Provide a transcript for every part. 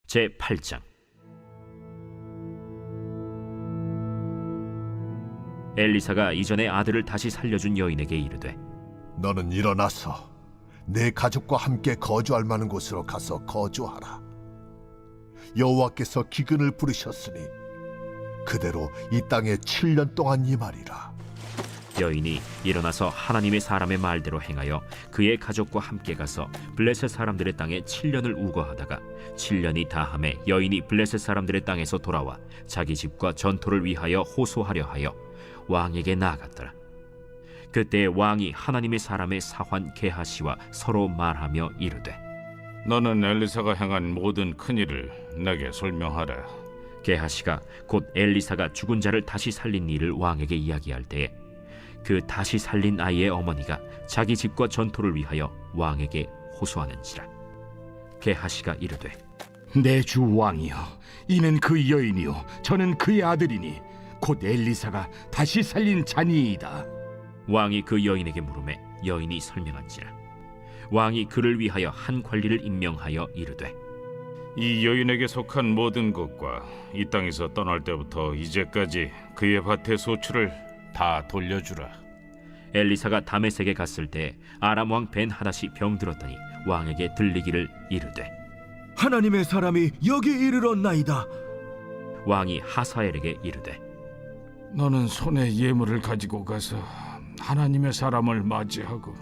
제8장. 엘리사가 이전에 아들을 다시 살려준 여인에게 이르되, 너는 일어나서 내 가족과 함께 거주할 만한 곳으로 가서 거주하라. 여호와께서 기근을 부르셨으니 그대로 이 땅에 7년 동안 임하리라. 여인이 일어나서 하나님의 사람의 말대로 행하여 그의 가족과 함께 가서 블레셋 사람들의 땅에 7년을 우거하다가 7년이 다함에 여인이 블레셋 사람들의 땅에서 돌아와 자기 집과 전토를 위하여 호소하려 하여 왕에게 나아갔더라. 그때 왕이 하나님의 사람의 사환 게하시와 서로 말하며 이르되, 너는 엘리사가 행한 모든 큰일을 내게 설명하라. 게하시가 곧 엘리사가 죽은 자를 다시 살린 일을 왕에게 이야기할 때에 그 다시 살린 아이의 어머니가 자기 집과 전토를 위하여 왕에게 호소하는지라. 게하시가 이르되, 내 주 왕이여, 이는 그 여인이요 저는 그의 아들이니 곧 엘리사가 다시 살린 자니이다. 왕이 그 여인에게 물으매 여인이 설명한지라. 왕이 그를 위하여 한 관리를 임명하여 이르되, 이 여인에게 속한 모든 것과 이 땅에서 떠날 때부터 이제까지 그의 밭의 소출을 다 돌려주라. 엘리사가 다메섹에 갔을 때 아람 왕 벤하닷이 병들었더니 왕에게 들리기를 이르되, 하나님의 사람이 여기 이르렀나이다. 왕이 하사엘에게 이르되, 너는 손에 예물을 가지고 가서 하나님의 사람을 맞이하고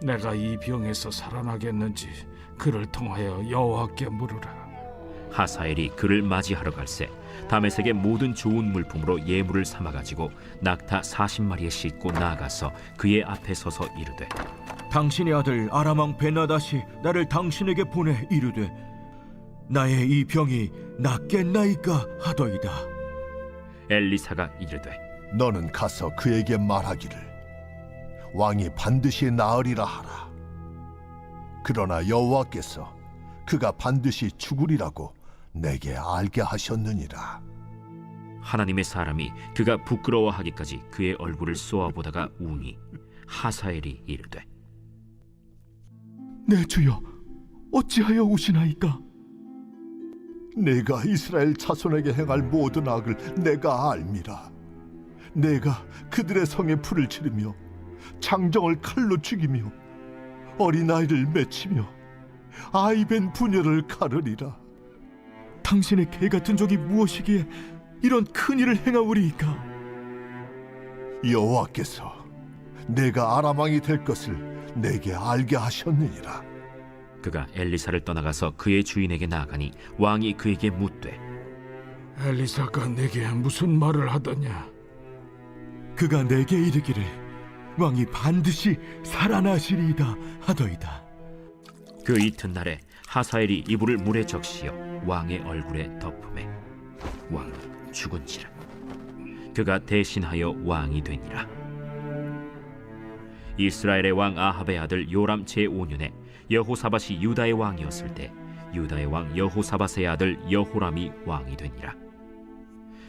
내가 이 병에서 살아나겠는지 그를 통하여 여호와께 물으라. 하사엘이 그를 맞이하러 갈새 다메섹의 모든 좋은 물품으로 예물을 삼아가지고 낙타 40마리에 싣고 나아가서 그의 앞에 서서 이르되, 당신의 아들 아람 왕 베나닷이 나를 당신에게 보내 이르되 나의 이 병이 낫겠나이까 하더이다. 엘리사가 이르되, 너는 가서 그에게 말하기를 왕이 반드시 나으리라 하라. 그러나 여호와께서 그가 반드시 죽으리라고 내게 알게 하셨느니라. 하나님의 사람이 그가 부끄러워하기까지 그의 얼굴을 쏘아보다가 우니 하사엘이 이르되, 내 주여, 어찌하여 우시나이까? 내가 이스라엘 자손에게 행할 모든 악을 내가 알미라. 내가 그들의 성에 불을 지르며 장정을 칼로 죽이며 어린아이를 맺히며 아이벤 부녀를 가르리라. 당신의 개 같은 적이 무엇이기에 이런 큰 일을 행하오리이까? 여호와께서 내가 아람 왕이 될 것을 내게 알게 하셨느니라. 그가 엘리사를 떠나가서 그의 주인에게 나아가니 왕이 그에게 묻되, 엘리사가 내게 무슨 말을 하더냐? 그가 내게 이르기를 왕이 반드시 살아나시리이다 하더이다. 그 이튿날에 하사엘이 이불을 물에 적시어 왕의 얼굴에 덮음에 왕은 죽은지라. 그가 대신하여 왕이 되니라. 이스라엘의 왕 아합의 아들 요람 제5년에 여호사밧이 유다의 왕이었을 때 유다의 왕 여호사밧의 아들 여호람이 왕이 되니라.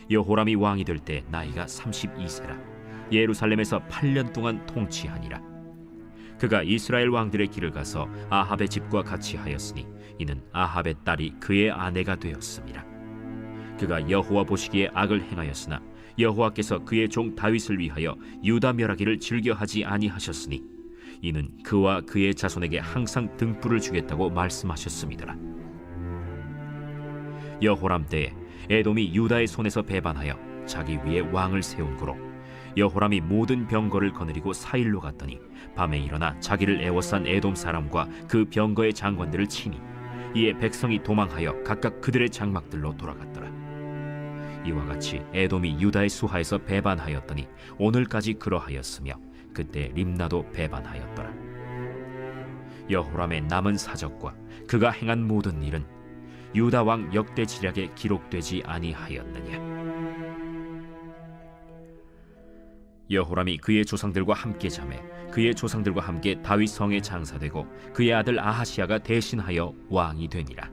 여호람이 왕이 될 때 나이가 32세라. 예루살렘에서 8년 동안 통치하니라. 그가 이스라엘 왕들의 길을 가서 아합의 집과 같이 하였으니 이는 아합의 딸이 그의 아내가 되었습니다. 그가 여호와 보시기에 악을 행하였으나 여호와께서 그의 종 다윗을 위하여 유다 멸하기를 즐겨하지 아니하셨으니 이는 그와 그의 자손에게 항상 등불을 주겠다고 말씀하셨음이더라. 여호람 때에 에돔이 유다의 손에서 배반하여 자기 위에 왕을 세운 고로 여호람이 모든 병거를 거느리고 사일로 갔더니 밤에 일어나 자기를 애워싼 에돔 사람과 그 병거의 장관들을 치니 이에 백성이 도망하여 각각 그들의 장막들로 돌아갔더라. 이와 같이 에돔이 유다의 수하에서 배반하였더니 오늘까지 그러하였으며 그때 림나도 배반하였더라. 여호람의 남은 사적과 그가 행한 모든 일은 유다 왕 역대지략에 기록되지 아니하였느냐. 여호람이 그의 조상들과 함께 자매 그의 조상들과 함께 다윗 성에 장사되고 그의 아들 아하시야가 대신하여 왕이 되니라.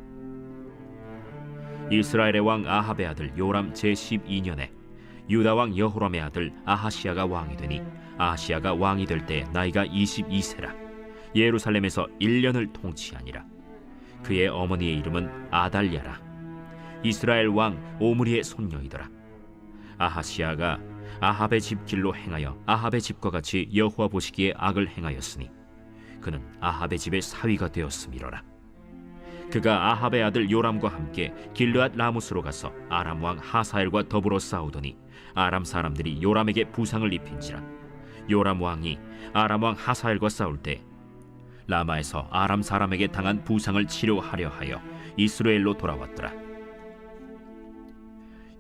이스라엘의 왕 아합의 아들 요람 제12년에 유다 왕 여호람의 아들 아하시야가 왕이 되니 아하시야가 왕이 될 때 나이가 22세라. 예루살렘에서 1년을 통치하니라. 그의 어머니의 이름은 아달랴라. 이스라엘 왕 오므리의 손녀이더라. 아하시야가 아합의 집 길로 행하여 아합의 집과 같이 여호와 보시기에 악을 행하였으니 그는 아합의 집의 사위가 되었음이로라. 그가 아합의 아들 요람과 함께 길르앗 라무스로 가서 아람 왕 하사엘과 더불어 싸우더니 아람 사람들이 요람에게 부상을 입힌지라. 요람 왕이 아람 왕 하사엘과 싸울 때 라마에서 아람 사람에게 당한 부상을 치료하려 하여 이스라엘로 돌아왔더라.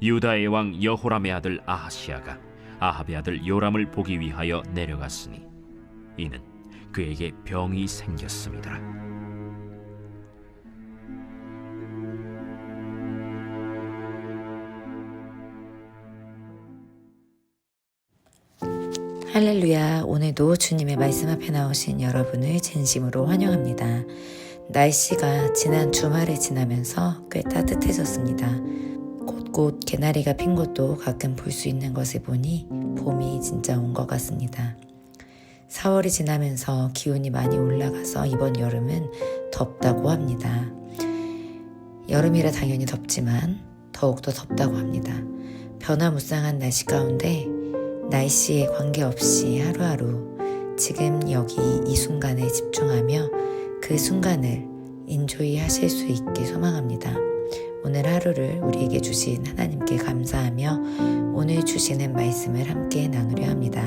유다의 왕 여호람의 아들 아하시야가 아합의 아들 요람을 보기 위하여 내려갔으니 이는 그에게 병이 생겼습니다. 할렐루야. 오늘도 주님의 말씀 앞에 나오신 여러분을 진심으로 환영합니다. 날씨가 지난 주말에 지나면서 꽤 따뜻해졌습니다. 곳곳 개나리가 핀 곳도 가끔 볼 수 있는 것을 보니 봄이 진짜 온 것 같습니다. 4월이 지나면서 기온이 많이 올라가서 이번 여름은 덥다고 합니다. 여름이라 당연히 덥지만 더욱더 덥다고 합니다. 변화무쌍한 날씨 가운데 날씨에 관계없이 하루하루 지금 여기 이 순간에 집중하며 그 순간을 인조이 하실 수 있게 소망합니다. 오늘 하루를 우리에게 주신 하나님께 감사하며 오늘 주시는 말씀을 함께 나누려 합니다.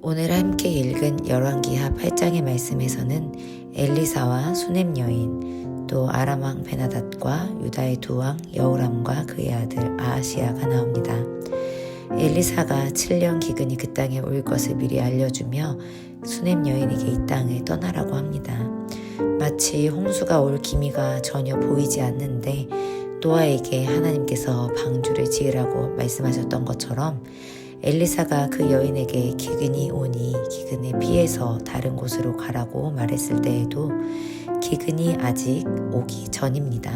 오늘 함께 읽은 열왕기하 8장의 말씀에서는 엘리사와 수넴 여인 또 아람 왕 베나닷과 유다의 두 왕 여호람과 그의 아들 아하시야가 나옵니다. 엘리사가 7년 기근이 그 땅에 올 것을 미리 알려주며 수넴 여인에게 이 땅을 떠나라고 합니다. 마치 홍수가 올 기미가 전혀 보이지 않는데 노아에게 하나님께서 방주를 지으라고 말씀하셨던 것처럼 엘리사가 그 여인에게 기근이 오니 기근에 피해서 다른 곳으로 가라고 말했을 때에도 기근이 아직 오기 전입니다.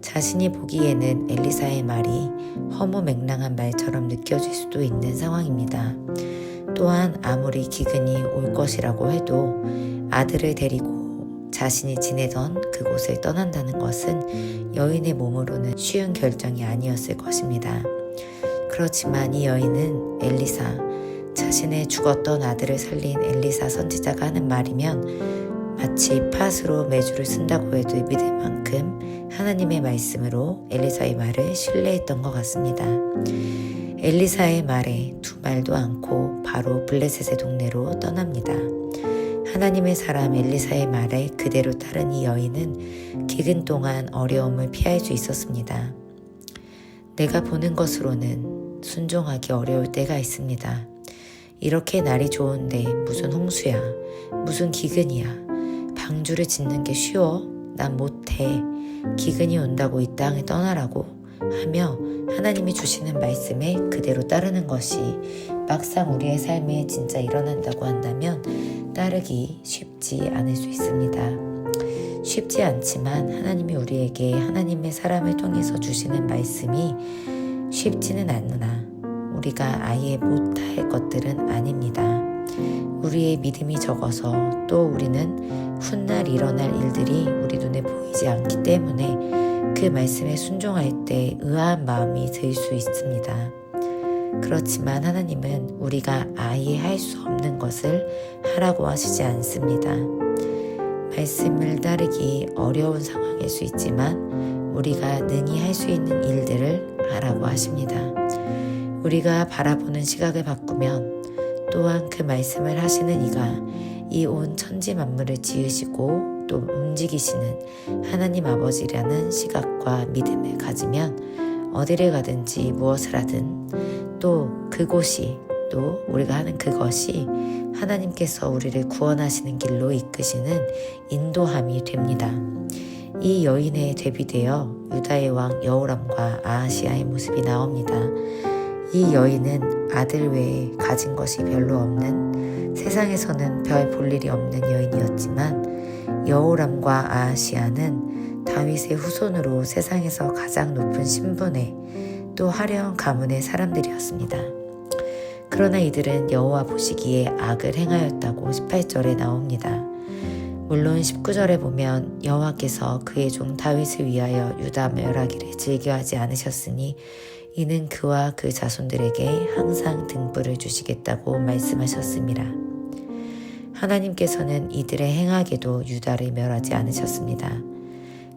자신이 보기에는 엘리사의 말이 허무맹랑한 말처럼 느껴질 수도 있는 상황입니다. 또한 아무리 기근이 올 것이라고 해도 아들을 데리고 자신이 지내던 그곳을 떠난다는 것은 여인의 몸으로는 쉬운 결정이 아니었을 것입니다. 그렇지만 이 여인은 엘리사, 자신의 죽었던 아들을 살린 엘리사 선지자가 하는 말이면 마치 팥으로 메주를 쓴다고 해도 믿을 만큼 하나님의 말씀으로 엘리사의 말을 신뢰했던 것 같습니다. 엘리사의 말에 두 말도 않고 바로 블레셋의 동네로 떠납니다. 하나님의 사람 엘리사의 말에 그대로 따른 이 여인은 기근 동안 어려움을 피할 수 있었습니다. 내가 보는 것으로는 순종하기 어려울 때가 있습니다. 이렇게 날이 좋은데 무슨 홍수야, 무슨 기근이야, 방주를 짓는 게 쉬워? 난 못해. 기근이 온다고 이 땅을 떠나라고 하며 하나님이 주시는 말씀에 그대로 따르는 것이 막상 우리의 삶에 진짜 일어난다고 한다면 따르기 쉽지 않을 수 있습니다. 쉽지 않지만 하나님이 우리에게 하나님의 사람을 통해서 주시는 말씀이 쉽지는 않으나 우리가 아예 못할 것들은 아닙니다. 우리의 믿음이 적어서 또 우리는 훗날 일어날 일들이 우리 눈에 보이지 않기 때문에 그 말씀에 순종할 때 의아한 마음이 들 수 있습니다. 그렇지만 하나님은 우리가 아예 할 수 없는 것을 하라고 하시지 않습니다. 말씀을 따르기 어려운 상황일 수 있지만 우리가 능히 할 수 있는 일들을 하라고 하십니다. 우리가 바라보는 시각을 바꾸면 또한 그 말씀을 하시는 이가 이 온 천지 만물을 지으시고 또 움직이시는 하나님 아버지라는 시각과 믿음을 가지면 어디를 가든지 무엇을 하든 또 그곳이 또 우리가 하는 그것이 하나님께서 우리를 구원하시는 길로 이끄시는 인도함이 됩니다. 이 여인에 대비되어 유다의 왕 여호람과 아하시야의 모습이 나옵니다. 이 여인은 아들 외에 가진 것이 별로 없는 세상에서는 별 볼 일이 없는 여인이었지만 여호람과 아하시야는 다윗의 후손으로 세상에서 가장 높은 신분의 또 화려한 가문의 사람들이었습니다. 그러나 이들은 여호와 보시기에 악을 행하였다고 18절에 나옵니다. 물론 19절에 보면 여호와께서 그의 종 다윗을 위하여 유다 멸하기를 즐겨하지 않으셨으니 이는 그와 그 자손들에게 항상 등불을 주시겠다고 말씀하셨습니다. 하나님께서는 이들의 행악에도 유다를 멸하지 않으셨습니다.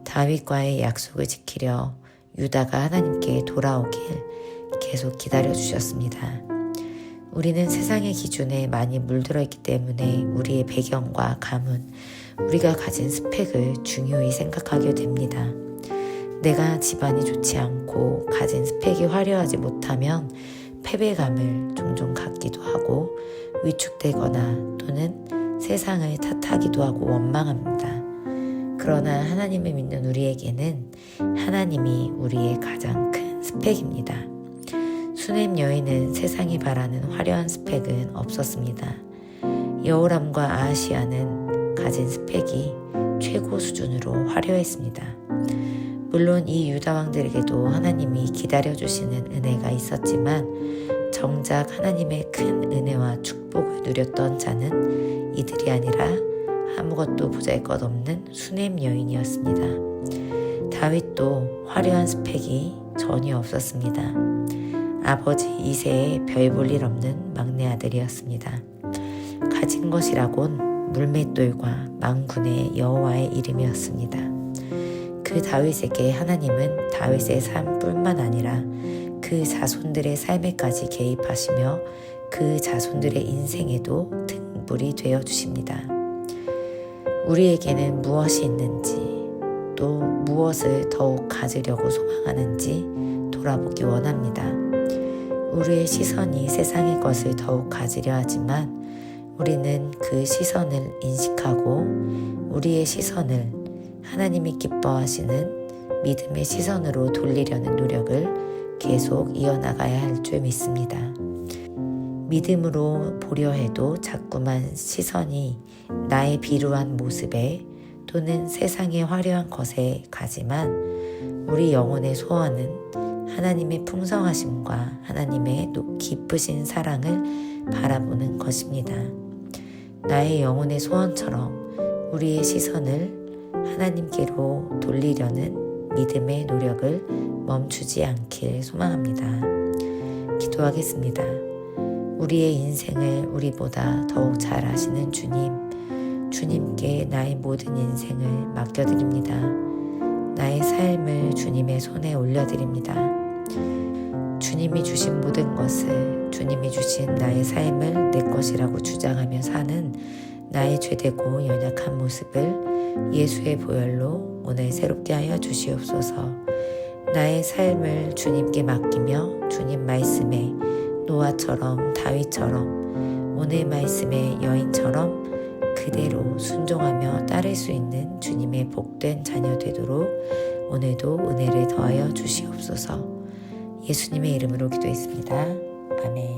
다윗과의 약속을 지키려 유다가 하나님께 돌아오길 계속 기다려 주셨습니다. 우리는 세상의 기준에 많이 물들어 있기 때문에 우리의 배경과 가문, 우리가 가진 스펙을 중요히 생각하게 됩니다. 내가 집안이 좋지 않고 가진 스펙이 화려하지 못하면 패배감을 종종 갖기도 하고 위축되거나 또는 세상을 탓하기도 하고 원망합니다. 그러나 하나님을 믿는 우리에게는 하나님이 우리의 가장 큰 스펙입니다. 수넴 여인은 세상이 바라는 화려한 스펙은 없었습니다. 여호람과 아하시아는 가진 스펙이 최고 수준으로 화려했습니다. 물론 이 유다 왕들에게도 하나님이 기다려주시는 은혜가 있었지만 정작 하나님의 큰 은혜와 축복을 누렸던 자는 이들이 아니라 아무것도 보잘것없는 수넴 여인이었습니다. 다윗도 화려한 스펙이 전혀 없었습니다. 아버지 이새의 별 볼 일 없는 막내 아들이었습니다. 가진 것이라곤 물맷돌과 만군의 여호와의 이름이었습니다. 그 다윗에게 하나님은 다윗의 삶뿐만 아니라 그 자손들의 삶에까지 개입하시며 그 자손들의 인생에도 등불이 되어 주십니다. 우리에게는 무엇이 있는지 또 무엇을 더욱 가지려고 소망하는지 돌아보기 원합니다. 우리의 시선이 세상의 것을 더욱 가지려 하지만 우리는 그 시선을 인식하고 우리의 시선을 하나님이 기뻐하시는 믿음의 시선으로 돌리려는 노력을 계속 이어나가야 할 줄 믿습니다. 믿음으로 보려 해도 자꾸만 시선이 나의 비루한 모습에 또는 세상의 화려한 것에 가지만 우리 영혼의 소원은 하나님의 풍성하심과 하나님의 깊으신 사랑을 바라보는 것입니다. 나의 영혼의 소원처럼 우리의 시선을 하나님께로 돌리려는 믿음의 노력을 멈추지 않길 소망합니다. 기도하겠습니다. 우리의 인생을 우리보다 더욱 잘 아시는 주님께 나의 모든 인생을 맡겨드립니다. 나의 삶을 주님의 손에 올려드립니다. 주님이 주신 모든 것을 주님이 주신 나의 삶을 내 것이라고 주장하며 사는 나의 죄되고 연약한 모습을 예수의 보혈로 오늘 새롭게 하여 주시옵소서. 나의 삶을 주님께 맡기며 주님 말씀에 노아처럼 다윗처럼 오늘 말씀의 여인처럼 그대로 순종하며 따를 수 있는 주님의 복된 자녀 되도록 오늘도 은혜를 더하여 주시옵소서. 예수님의 이름으로 기도했습니다. 아멘.